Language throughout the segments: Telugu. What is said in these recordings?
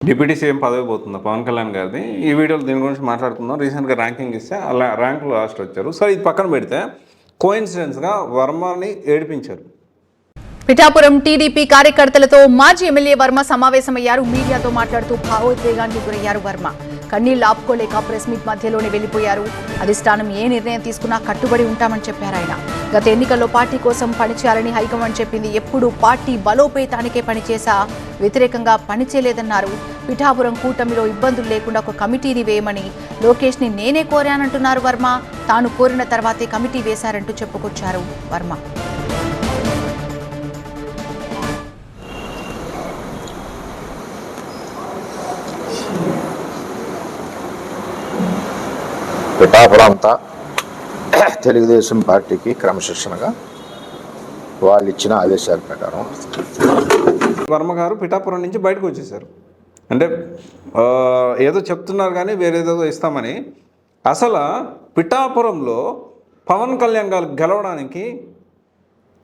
డిప్యూటీ సీఎం పదవి పోతుంది పవన్ కళ్యాణ్ గారిది. ఈ వీడియోలో దీని గురించి మాట్లాడుకుందాం. రీసెంట్గా ర్యాంకింగ్ ఇస్తే అలా ర్యాంకులు లాస్ట్ వచ్చారు. సో ఇది పక్కన పెడితే కోయిన్సిడెన్స్గా వర్మని ఏడిపించారు. పిఠాపురం టీడీపీ కార్యకర్తలతో మాజీ ఎమ్మెల్యే వర్మ సమావేశమయ్యారు. మీడియాతో మాట్లాడుతూ భావోద్వేగానికి గురయ్యారు వర్మ. కన్నీళ్లు ఆపుకోలేక ప్రెస్ మీట్ మధ్యలోనే వెళ్లిపోయారు. అధిష్టానం ఏ నిర్ణయం తీసుకున్నా కట్టుబడి ఉంటామని చెప్పారు ఆయన. గత ఎన్నికల్లో పార్టీ కోసం పనిచేయాలని హైకమాండ్ చెప్పింది. ఎప్పుడు పార్టీ బలోపేతానికే పనిచేసా, వ్యతిరేకంగా పనిచేయలేదన్నారు. పిఠాపురం కూటమిలో ఇబ్బందులు లేకుండా ఒక కమిటీని వేయమని లోకేష్ ని నేనే కోరానంటున్నారు వర్మ. తాను కోరిన తర్వాతే కమిటీ వేశారంటూ చెప్పుకొచ్చారు వర్మ. పిఠాపురం అంతా తెలుగుదేశం పార్టీకి క్రమశిక్షణగా వాళ్ళు ఇచ్చిన ఆదేశాల ప్రకారం వర్మ గారు పిఠాపురం నుంచి బయటకు వచ్చేసారు. అంటే ఏదో చెప్తున్నారు కానీ వేరేదో ఇస్తామని. అసలు పిఠాపురంలో పవన్ కళ్యాణ్ గారు గెలవడానికి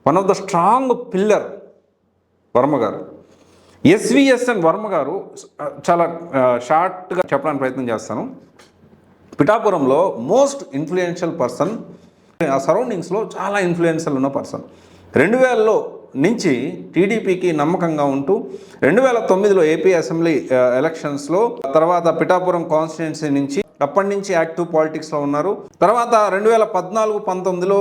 one of the strong pillar Varma గారు. ఎస్విఎస్ఎన్ వర్మ గారు చాలా షార్ట్గా చెప్పడానికి ప్రయత్నం చేస్తాను. పిఠాపురంలో మోస్ట్ ఇన్ఫ్లుయెన్షియల్ పర్సన్, ఆ సరౌండింగ్స్లో చాలా ఇన్ఫ్లుయెన్షియల్ ఉన్న పర్సన్. 2000లో నుంచి టీడీపీకి నమ్మకంగా ఉంటూ 2009లో ఏపీ అసెంబ్లీ ఎలక్షన్స్లో, తర్వాత పిఠాపురం కాన్స్టిట్యున్సీ నుంచి అప్పటి నుంచి యాక్టివ్ పాలిటిక్స్లో ఉన్నారు. తర్వాత 2014-19లో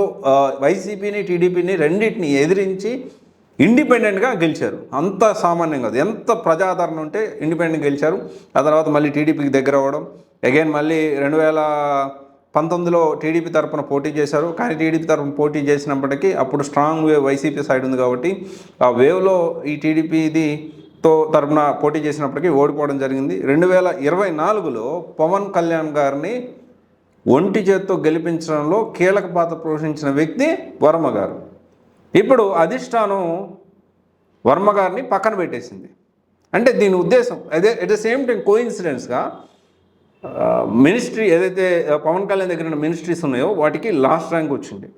వైసీపీని టీడీపీని రెండింటిని ఎదిరించి ఇండిపెండెంట్గా గెలిచారు. అంత సామాన్యం కాదు, ఎంత ప్రజాదరణ ఉంటే ఇండిపెండెంట్గా గెలిచారు. ఆ తర్వాత మళ్ళీ టీడీపీకి దగ్గర అవ్వడం, అగైన్ మళ్ళీ 2019లో టీడీపీ తరఫున పోటీ చేశారు. కానీ టీడీపీ తరఫున పోటీ చేసినప్పటికీ అప్పుడు స్ట్రాంగ్ వేవ్ వైసీపీ సైడ్ ఉంది కాబట్టి ఆ వేవ్లో ఈ టీడీపీతో తరఫున పోటీ చేసినప్పటికీ ఓడిపోవడం జరిగింది. 2024లో పవన్ కళ్యాణ్ గారిని ఒంటి చేత్తో గెలిపించడంలో కీలక పాత్ర పోషించిన వ్యక్తి వర్మ గారు. ఇప్పుడు అధిష్టానం వర్మ గారిని పక్కన పెట్టేసింది. అంటే దీని ఉద్దేశం అదే. ఎట్ ద సేమ్ టైం కోయిన్సిడెన్స్గా మినిస్ట్రీ ఏదైతే పవన్ కళ్యాణ్ దగ్గర ఉన్న మినిస్ట్రీస్ ఉన్నాయో వాటికి లాస్ట్ ర్యాంక్ వచ్చింది.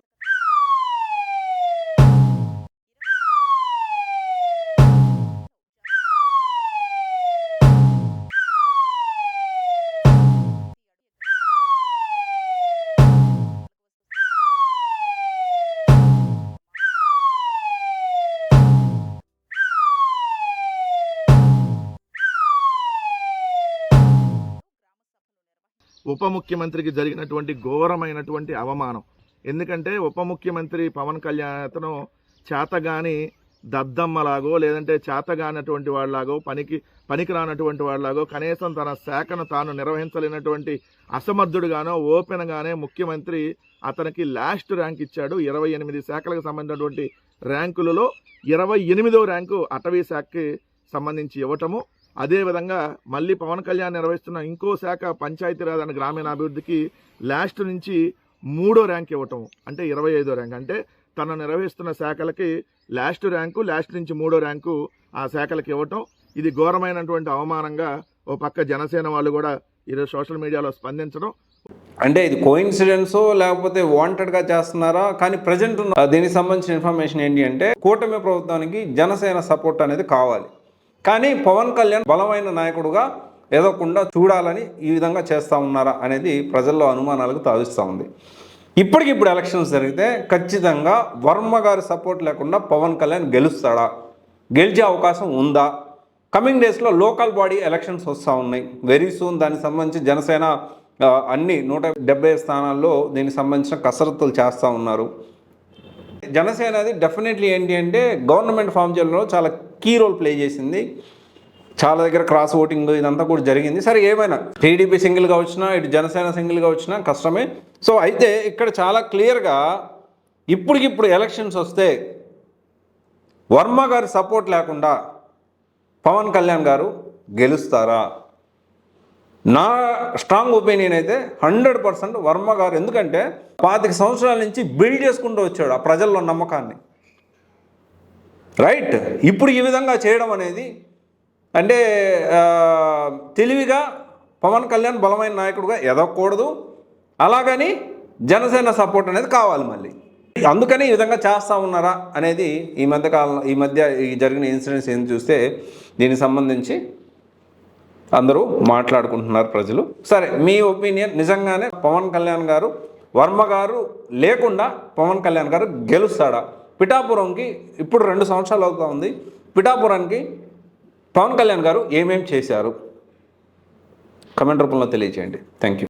ఉప ముఖ్యమంత్రికి జరిగినటువంటి ఘోరమైనటువంటి అవమానం. ఎందుకంటే ఉప ముఖ్యమంత్రి పవన్ కళ్యాణ్ అతను చేతగాని దద్దమ్మలాగో లేదంటే చేతగానటువంటి వాళ్ళలాగో పనికి రానటువంటి వాళ్ళలాగో కనీసం తన శాఖను తాను నిర్వహించలేనటువంటి అసమర్థుడుగానో ఓపెన్గానే ముఖ్యమంత్రి అతనికి లాస్ట్ ర్యాంక్ ఇచ్చాడు. 28 శాఖలకు సంబంధించినటువంటి ర్యాంకులలో 28వ ర్యాంకు అటవీ శాఖకి సంబంధించి ఇవ్వటము. అదేవిధంగా మళ్ళీ పవన్ కళ్యాణ్ నిర్వహిస్తున్న ఇంకో శాఖ పంచాయతీరాజ్ అండ్ గ్రామీణాభివృద్ధికి లాస్ట్ నుంచి 3వ ర్యాంక్ ఇవ్వటం, అంటే 25వ ర్యాంక్. అంటే తను నిర్వహిస్తున్న శాఖలకి లాస్ట్ ర్యాంకు, లాస్ట్ నుంచి 3వ ర్యాంకు ఆ శాఖలకు ఇవ్వటం. ఇది ఘోరమైనటువంటి అవమానంగా ఓ పక్క జనసేన వాళ్ళు కూడా ఈరోజు సోషల్ మీడియాలో స్పందించడం. అంటే ఇది కోయిన్సిడెన్సో లేకపోతే వాంటెడ్గా చేస్తున్నారా? కానీ ప్రజెంట్ దీనికి సంబంధించిన ఇన్ఫర్మేషన్ ఏంటి అంటే కూటమి ప్రభుత్వానికి జనసేన సపోర్ట్ అనేది కావాలి. కానీ పవన్ కళ్యాణ్ బలమైన నాయకుడుగా ఎదగకుండా చూడాలని ఈ విధంగా చేస్తూ ఉన్నారా అనేది ప్రజల్లో అనుమానాలకు తావిస్తూ ఉంది. ఇప్పటికిప్పుడు ఎలక్షన్స్ జరిగితే ఖచ్చితంగా వర్మ గారి సపోర్ట్ లేకుండా పవన్ కళ్యాణ్ గెలుస్తాడా? గెలిచే అవకాశం ఉందా? కమింగ్ డేస్లో లోకల్ బాడీ ఎలక్షన్స్ వస్తూ ఉన్నాయి వెరీ సూన్. దానికి సంబంధించి జనసేన అన్ని 170 స్థానాల్లో దీనికి సంబంధించిన కసరత్తులు చేస్తూ ఉన్నారు. జనసేన అది డెఫినెట్లీ ఏంటి అంటే గవర్నమెంట్ ఫామ్ చేయడంలో చాలా కీ రోల్ ప్లే చేసింది. చాలా దగ్గర క్రాస్ ఓటింగ్ ఇదంతా కూడా జరిగింది. సరే ఏమైనా టీడీపీ సింగిల్గా వచ్చినా ఇటు జనసేన సింగిల్గా వచ్చినా కష్టమే. సో అయితే ఇక్కడ చాలా క్లియర్గా ఇప్పటికిప్పుడు ఎలక్షన్స్ వస్తే వర్మ గారి సపోర్ట్ లేకుండా పవన్ కళ్యాణ్ గారు గెలుస్తారా? నా స్ట్రాంగ్ ఒపీనియన్ అయితే 100% వర్మ గారు. ఎందుకంటే 25 సంవత్సరాల నుంచి బిల్డ్ చేసుకుంటూ వచ్చాడు ఆ ప్రజల్లో నమ్మకాన్ని. రైట్, ఇప్పుడు ఈ విధంగా చేయడం అనేది అంటే తెలివిగా పవన్ కళ్యాణ్ బలమైన నాయకుడుగా ఎదగకూడదు. అలాగని జనసేన సపోర్ట్ అనేది కావాలి మళ్ళీ. అందుకని ఈ విధంగా చేస్తూ ఉన్నారా అనేది ఈ మధ్య జరిగిన ఇన్సిడెంట్స్ ఏం చూస్తే దీనికి సంబంధించి అందరూ మాట్లాడుకుంటున్నారు ప్రజలు. సరే, మీ ఒపీనియన్, నిజంగానే పవన్ కళ్యాణ్ గారు, వర్మ గారు లేకుండా పవన్ కళ్యాణ్ గారు గెలుస్తాడా? పిఠాపురంకి ఇప్పుడు 2 సంవత్సరాలు అవుతా ఉంది. పిఠాపురానికి పవన్ కళ్యాణ్ గారు ఏమేం చేశారు? కమెంట్ రూపంలో తెలియజేయండి. Thank you.